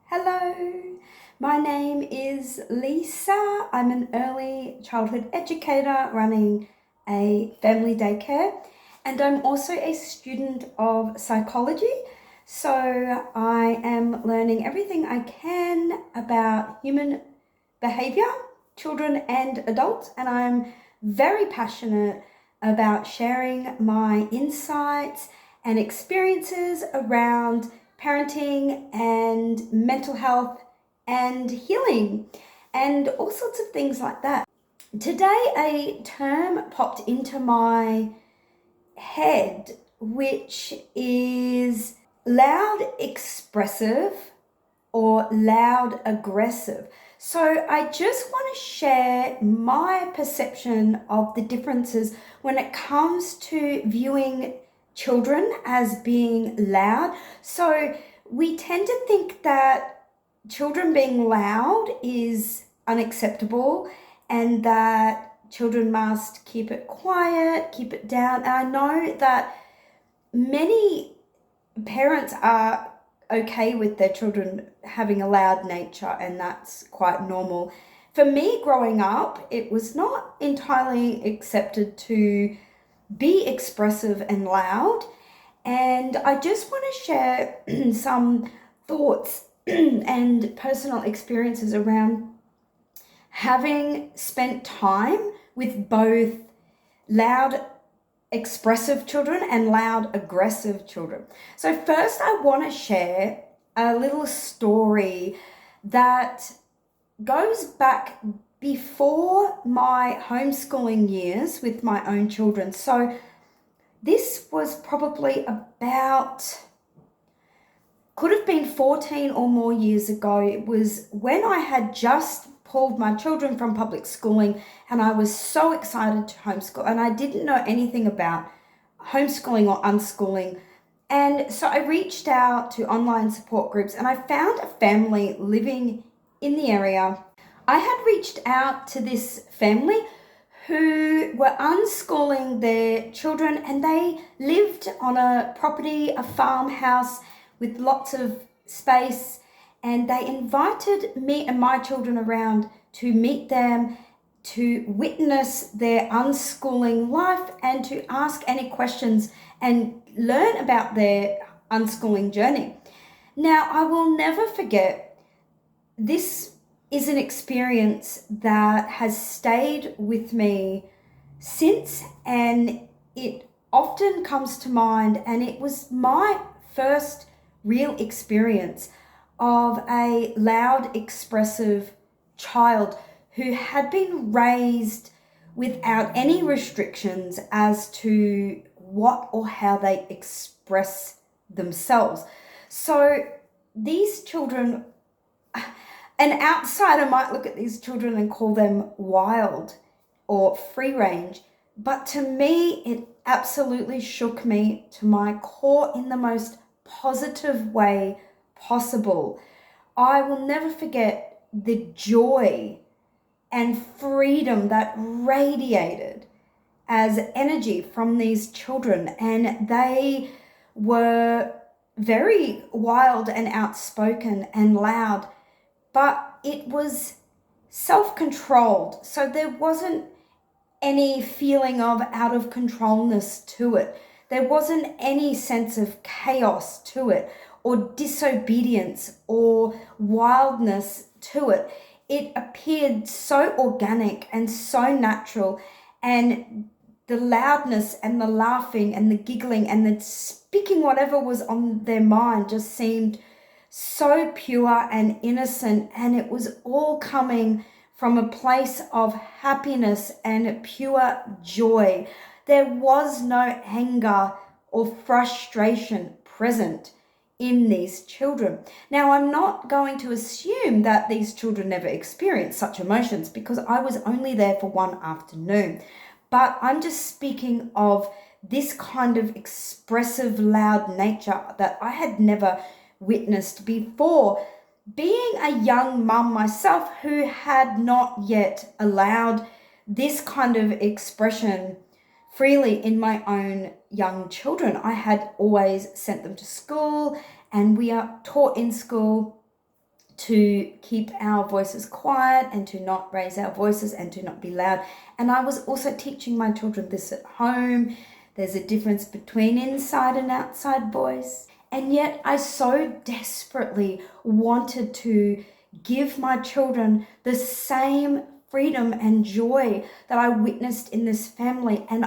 Hello, my name is Leisa. I'm an early childhood educator running a family daycare, and I'm also a student of psychology. So I am learning everything I can about human behavior, children and adults, and I'm very passionate about sharing my insights and experiences around parenting and mental health and healing and all sorts of things like that. Today, a term popped into my head, which is loud expressive or loud aggressive. So I just want to share my perception of the differences when it comes to viewing children as being loud. So we tend to think that children being loud is unacceptable and that children must keep it quiet, keep it down. And I know that many parents are okay with their children having a loud nature, and that's quite normal. For me, growing up, it was not entirely accepted to be expressive and loud, and I just want to share some thoughts and personal experiences around having spent time with both loud expressive children and loud aggressive children. So first I want to share a little story that goes back before my homeschooling years with my own children. So this was probably about, could have been 14 or more years ago. It was when I had just pulled my children from public schooling and I was so excited to homeschool, and I didn't know anything about homeschooling or unschooling. And so I reached out to online support groups and I found a family living in the area. I had reached out to this family who were unschooling their children, and they lived on a property, a farmhouse with lots of space, and they invited me and my children around to meet them, to witness their unschooling life, and to ask any questions and learn about their unschooling journey. Now, I will never forget, this is an experience that has stayed with me since, and it often comes to mind, and it was my first real experience of a loud, expressive child who had been raised without any restrictions as to what or how they express themselves. So these children, an outsider might look at these children and call them wild or free range, but to me, it absolutely shook me to my core in the most positive way possible. I will never forget the joy and freedom that radiated as energy from these children, and they were very wild and outspoken and loud, but it was self-controlled, so there wasn't any feeling of out of controlness to it. There wasn't any sense of chaos to it, or disobedience or wildness to it. It appeared so organic and so natural, and the loudness and the laughing and the giggling and the speaking whatever was on their mind just seemed so pure and innocent, and it was all coming from a place of happiness and pure joy. There was no anger or frustration present in these children. Now, I'm not going to assume that these children never experienced such emotions, because I was only there for one afternoon. But I'm just speaking of this kind of expressive, loud nature that I had never witnessed before. Being a young mum myself who had not yet allowed this kind of expression freely in my own young children, I had always sent them to school, and we are taught in school to keep our voices quiet and to not raise our voices and to not be loud. And I was also teaching my children this at home. There's a difference between inside and outside voice. And yet I so desperately wanted to give my children the same freedom and joy that I witnessed in this family. And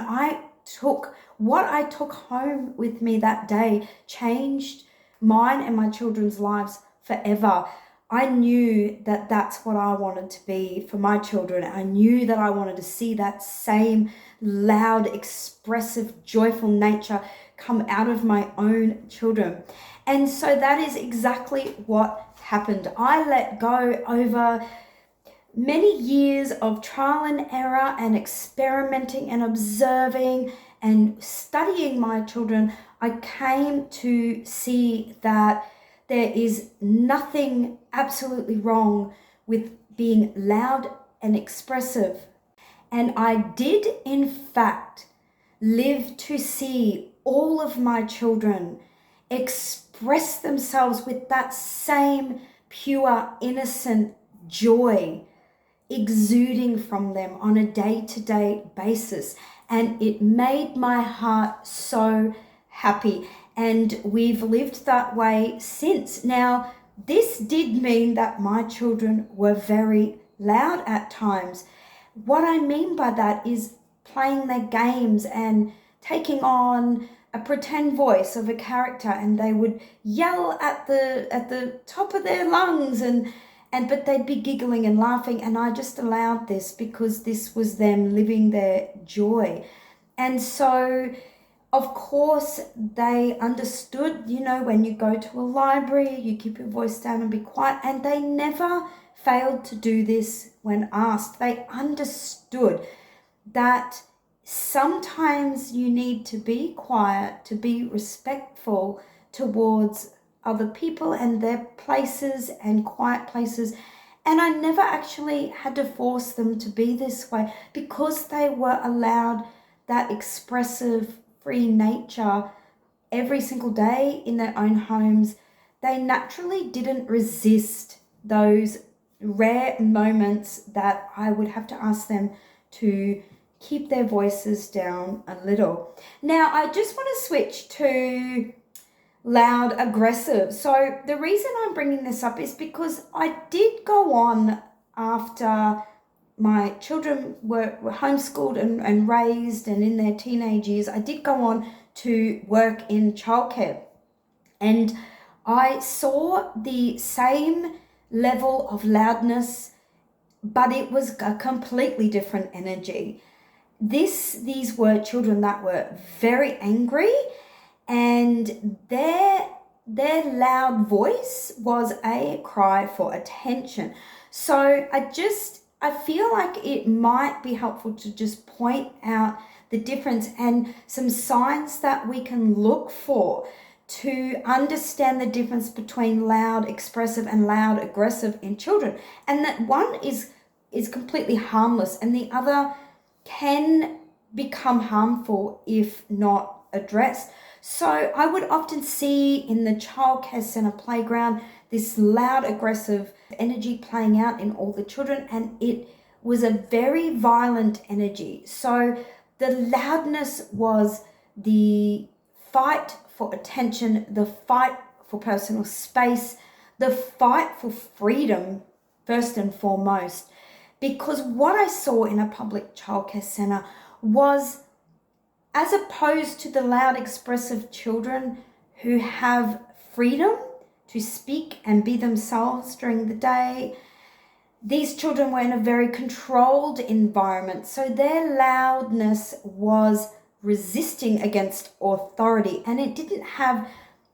what I took home with me that day changed mine and my children's lives forever. I knew that that's what I wanted to be for my children. I knew that I wanted to see that same loud, expressive, joyful nature come out of my own children. And so that is exactly what happened. I let go over many years of trial and error and experimenting and observing and studying my children. I came to see that there is nothing absolutely wrong with being loud and expressive. And I did, in fact, live to see all of my children express themselves with that same pure, innocent joy exuding from them on a day-to-day basis. And it made my heart so happy. And we've lived that way since. Now, this did mean that my children were very loud at times. What I mean by that is playing their games and taking on a pretend voice of a character, and they would yell at the top of their lungs but they'd be giggling and laughing, and I just allowed this because this was them living their joy. And so of course, they understood, when you go to a library, you keep your voice down and be quiet. And they never failed to do this when asked. They understood that sometimes you need to be quiet, to be respectful towards other people and their places and quiet places. And I never actually had to force them to be this way because they were allowed that expressive, free nature every single day in their own homes. They naturally didn't resist those rare moments that I would have to ask them to keep their voices down a little. Now, I just want to switch to loud aggressive. So the reason I'm bringing this up is because I did go on after my children were homeschooled and raised, and in their teenage years, I did go on to work in childcare. And I saw the same level of loudness, but it was a completely different energy. These were children that were very angry, and their loud voice was a cry for attention. So I feel like it might be helpful to just point out the difference and some signs that we can look for to understand the difference between loud expressive and loud aggressive in children. And that one is completely harmless and the other can become harmful if not addressed. So I would often see in the childcare center playground this loud aggressive energy playing out in all the children, and it was a very violent energy. So the loudness was the fight for attention, the fight for personal space, the fight for freedom first and foremost. Because what I saw in a public childcare center was, as opposed to the loud expressive children who have freedom to speak and be themselves during the day, these children were in a very controlled environment. So their loudness was resisting against authority, and it didn't have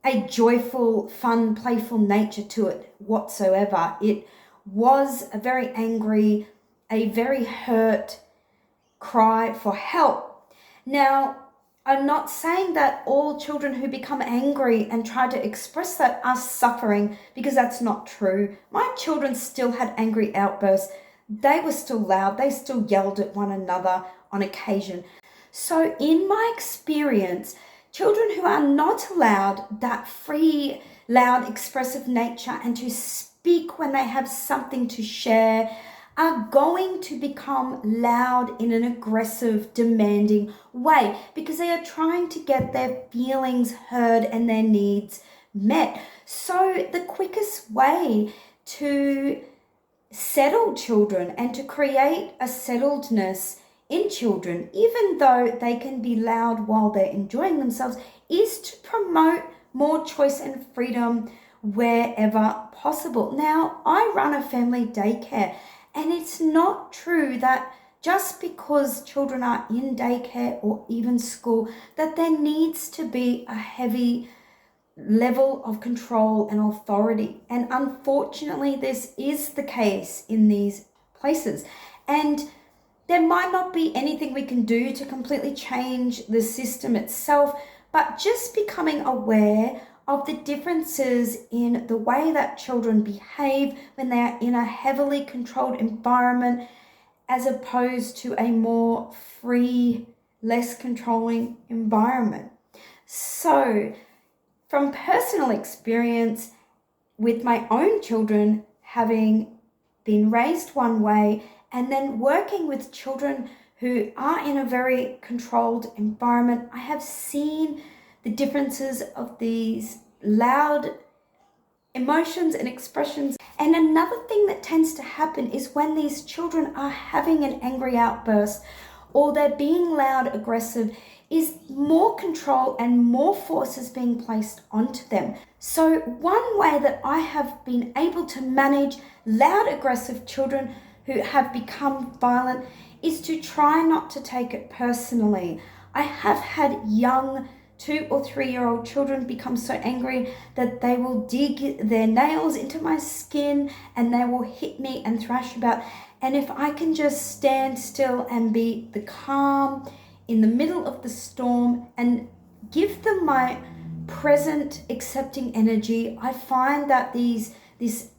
a joyful, fun, playful nature to it whatsoever. It was a very angry, a very hurt cry for help. Now, I'm not saying that all children who become angry and try to express that are suffering, because that's not true. My children still had angry outbursts. They were still loud. They still yelled at one another on occasion. So in my experience, children who are not allowed that free, loud, expressive nature and to speak when they have something to share, are going to become loud in an aggressive, demanding way because they are trying to get their feelings heard and their needs met. So the quickest way to settle children and to create a settledness in children, even though they can be loud while they're enjoying themselves, is to promote more choice and freedom wherever possible. Now, I run a family daycare, and it's not true that just because children are in daycare or even school, that there needs to be a heavy level of control and authority. And unfortunately, this is the case in these places. And there might not be anything we can do to completely change the system itself, but just becoming aware of the differences in the way that children behave when they are in a heavily controlled environment as opposed to a more free, less controlling environment. So, from personal experience with my own children, having been raised one way and then working with children who are in a very controlled environment, I have seen the differences of these loud emotions and expressions. And another thing that tends to happen is when these children are having an angry outburst or they're being loud, aggressive, is more control and more force is being placed onto them. So one way that I have been able to manage loud, aggressive children who have become violent is to try not to take it personally. I have had young 2 or 3-year-old children become so angry that they will dig their nails into my skin and they will hit me and thrash about. And if I can just stand still and be the calm in the middle of the storm and give them my present accepting energy, I find that this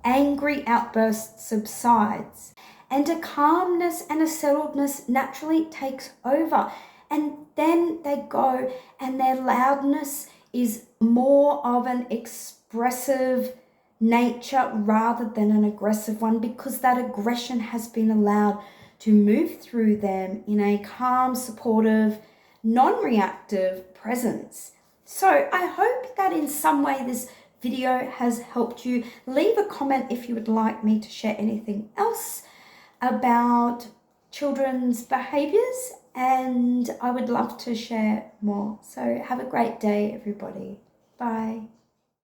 angry outburst subsides and a calmness and a settledness naturally takes over. And then they go and their loudness is more of an expressive nature rather than an aggressive one, because that aggression has been allowed to move through them in a calm, supportive, non-reactive presence. So I hope that in some way this video has helped you. Leave a comment if you would like me to share anything else about children's behaviours, and I would love to share more. So have a great day, everybody. Bye.